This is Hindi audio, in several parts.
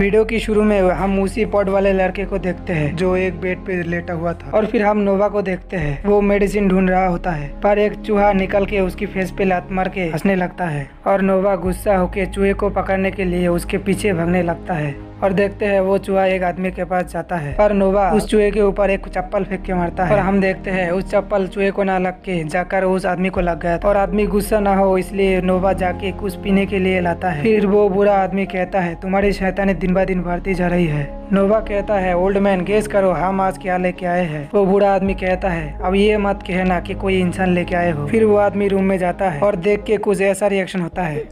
वीडियो की शुरू में हम उसी पॉड वाले लड़के को देखते हैं जो एक बेड पे लेटा हुआ था और फिर हम नोवा को देखते हैं। वो मेडिसिन ढूंढ रहा होता है पर एक चूहा निकल के उसकी फेस पे लात मार के हंसने लगता है और नोवा गुस्सा होके चूहे को पकड़ने के लिए उसके पीछे भागने लगता है और देखते हैं वो चूहा एक आदमी के पास जाता है पर नोवा उस चूहे के ऊपर एक चप्पल फेंक के मारता है और हम देखते हैं उस चप्पल चूहे को ना लग के जाकर उस आदमी को लग गया और आदमी गुस्सा ना हो इसलिए नोवा जाके कुछ पीने के लिए लाता है। फिर वो बुरा आदमी कहता है तुम्हारी शैतानी दिन ब दिन बढ़ती जा रही है। नोवा कहता है ओल्ड मैन गेस करो हम आज क्या लेके आए हैं। वो बुरा आदमी कहता है अब ये मत कहना कि कोई इंसान लेके आए हो। फिर वो आदमी रूम में जाता है और देख के कुछ ऐसा रिएक्शन होता है।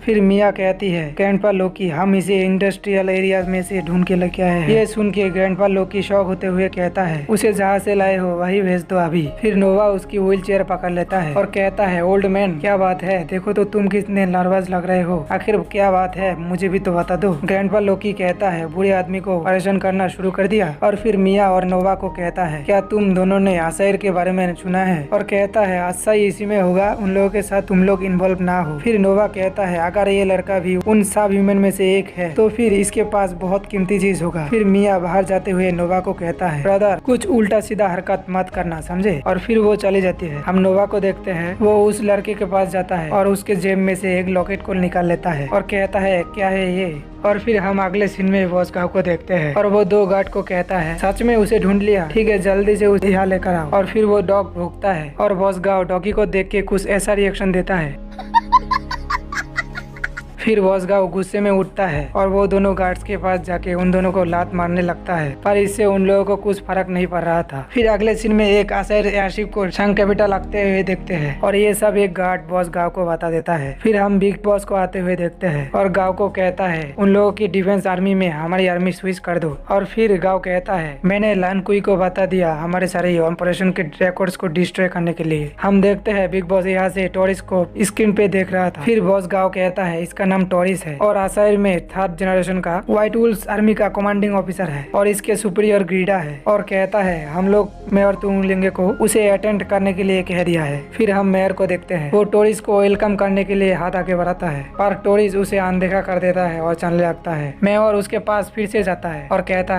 फिर मिया कहती है ग्रैंडपा लोकी हम इसे इंडस्ट्रियल एरिया में से ढूंढ के लेके आए हैं। ये सुन के ग्रैंडपा लोकी शौक होते हुए कहता है उसे जहाँ से लाए हो वही भेज दो अभी। फिर नोवा उसकी व्हील चेयर पकड़ लेता है और कहता है ओल्ड मैन क्या बात है, देखो तो तुम कितने नर्वस लग रहे हो, आखिर क्या बात है मुझे भी तो बता दो। ग्रैंडपा लोकी कहता है बुरे आदमी को परेशान करना शुरू कर दिया। और फिर मिया और नोवा को कहता है क्या तुम दोनों ने आसाइर के बारे में सुना है, और कहता है आसाई इसी में होगा, उन लोगों के साथ तुम लोग इन्वॉल्व ना हो। फिर नोवा कहता है अगर ये लड़का भी उन सब ह्यूमन में से एक है तो फिर इसके पास बहुत कीमती चीज होगा। फिर मिया बाहर जाते हुए नोवा को कहता है ब्रदर कुछ उल्टा सीधा हरकत मत करना समझे, और फिर वो चली जाती है। हम नोवा को देखते हैं वो उस लड़के के पास जाता है और उसके जेब में से एक लॉकेट को निकाल लेता है और कहता है क्या है ये। और फिर हम अगले सीन में बॉस गाँव को देखते हैं और वो दो गार्ड को कहता है सच में उसे ढूंढ लिया, ठीक है जल्दी से उसे यहाँ लेकर आओ। और फिर वो डॉग भूखता है और बॉस गाँव डॉगी को देख के कुछ ऐसा रिएक्शन देता है। फिर वॉसगाव गुस्से में उठता है और वो दोनों गार्ड्स के पास जाके उन दोनों को लात मारने लगता है पर इससे उन लोगों को कुछ फर्क नहीं पड़ रहा था। फिर अगले सीन में एक आसाइर एयरशिप को शंख कैपिटल लगते हुए देखते हैं और ये सब एक गार्ड बॉस गाँव को बता देता है। फिर हम बिग बॉस को आते हुए देखते हैं और गाँव को कहता है उन लोगों की डिफेंस आर्मी में हमारी आर्मी स्विच कर दो। और फिर गाँव कहता है मैंने लान कुई को बता दिया हमारे सारे ऑपरेशन के रिकॉर्ड्स को डिस्ट्रॉय करने के लिए। हम देखते हैं बिग बॉस यहाँ से टॉरिस को स्क्रीन पे देख रहा था। फिर बॉस गाँव कहता है इसका नाम टॉरिस है और आसाइर में थर्ड जनरेशन का व्हाइट वुल्स आर्मी का कमांडिंग ऑफिसर है और इसके सुपीरियर ग्रीडा है। और कहता है हम लोग मेयर तुंगलिंगे को उसे अटेंड करने के लिए कह दिया है। फिर हम मेयर को देखते हैं वो टोरिस को वेलकम करने के लिए हाथ आगे बढ़ाता है पर टोरिस उसे अनदेखा कर देता है और चलने लगता है। मेयर उसके पास फिर से जाता है और कहता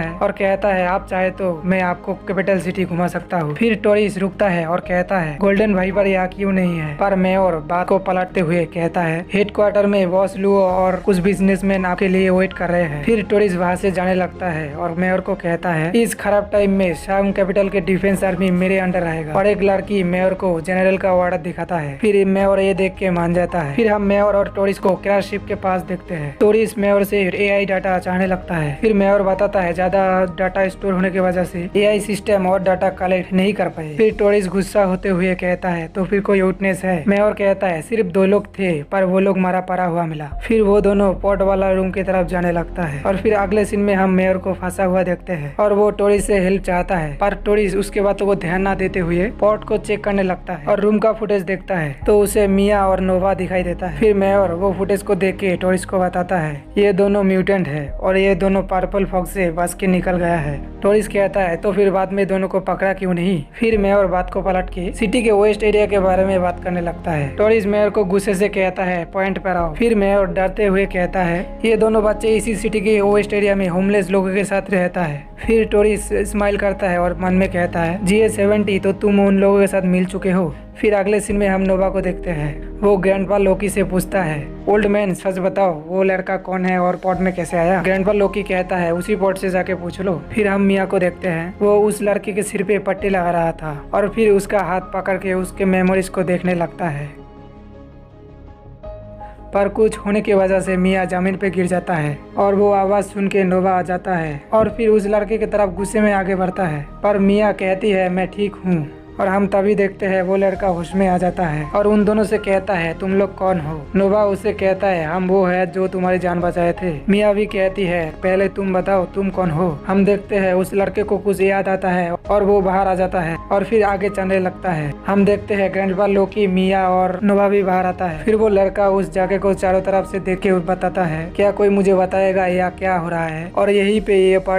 है आप चाहे तो मैं आपको कैपिटल सिटी घुमा सकता हूँ। फिर टोरिस रुकता है और कहता है गोल्डन वाइपर यहाँ क्यों नहीं है, पर मेयर बात को पलटते हुए कहता है हेडक्वार्टर में बॉस लुओ और कुछ बिजनेसमैन आपके लिए वेट कर रहे हैं। फिर टोरिस वहाँ से जाने लगता है और मेयर को कहता है इस खराब टाइम में शाम कैपिटल के डिफेंस आर्मी मेरे अंडर रहेगा। और एक लड़की मेयर को जनरल का ऑर्डर दिखाता है। फिर मेयर ये देख के मान जाता है। फिर हम मेयर और टोरिस को क्रैश शिप के पास देखते हैं। टोरिस मेयर से एआई डाटा चाहने लगता है। फिर मेयर बताता है ज्यादा डाटा स्टोर होने की वजह से एआई सिस्टम और डाटा कलेक्ट नहीं कर पाए। फिर टोरिस गुस्सा होते हुए कहता है तो फिर कोई विटनेस है। मेयर कहता है सिर्फ 2 लोग थे पर वो लोग मारा पड़ा हुआ मिला। फिर वो दोनों पॉट वाला रूम की तरफ जाने लगता है और फिर अगले सीन में हम मेयर को फंसा हुआ देखते हैं और वो टोरिस से हेल्प चाहता है पर टोरिस उसके बाद तो वो ध्यान ना देते हुए पॉट को चेक करने लगता है और रूम का फुटेज देखता है तो उसे मिया और नोवा दिखाई देता है। फिर मेयर वो फुटेज को देख के टोरिस को बताता है ये दोनों म्यूटेंट है और ये दोनों पर्पल फॉक्स से बच के निकल गया है। टोरिस कहता है तो फिर बाद में दोनों को पकड़ा क्यों नहीं। फिर मेयर बात को पलट के सिटी के वेस्ट एरिया के बारे में बात करने लगता है। टोरिस मेयर को गुस्से से कहता है पॉइंट पर आओ। फिर मेयर डरते हुए कहता है ये दोनों बच्चे इसी सिटी के वेस्ट एरिया में होमलेस लोगों के साथ रहता है। फिर टोरिस स्माइल करता है और मन में कहता है GA70 तो तुम उन लोगों के साथ मिल चुके हो। फिर अगले सीन में हम नोवा को देखते हैं। वो ग्रैंडपा लोकी से पूछता है ओल्ड मैन सच बताओ वो लड़का कौन है और पॉट में कैसे आया। ग्रैंडपा लोकी कहता है उसी पॉट से जाके पूछ लो। फिर हम मिया को देखते हैं वो उस लड़के के सिर पे पट्टी लगा रहा था और फिर उसका हाथ पकड़ के उसके मेमोरीज को देखने लगता है पर कुछ होने की वजह से मिया जमीन पे गिर जाता है और वो आवाज सुन के नोवा आ जाता है और फिर उस लड़के की तरफ गुस्से में आगे बढ़ता है पर मिया कहती है मैं ठीक हूँ। और हम तभी देखते हैं वो लड़का होश में आ जाता है और उन दोनों से कहता है तुम लोग कौन हो। नोवा उससे कहता है हम वो है जो तुम्हारी जान बचाए थे। मिया भी कहती है पहले तुम बताओ तुम कौन हो। हम देखते हैं उस लड़के को कुछ याद आता है और वो बाहर आ जाता है और फिर आगे चलने लगता है। हम देखते हैं ग्रैंडपा लोकी मिया और नोवा भी बाहर आता है। फिर वो लड़का उस जगह को चारों तरफ से देख के बताता है क्या कोई मुझे बताएगा या क्या हो रहा है। और यही पे ये पार्ट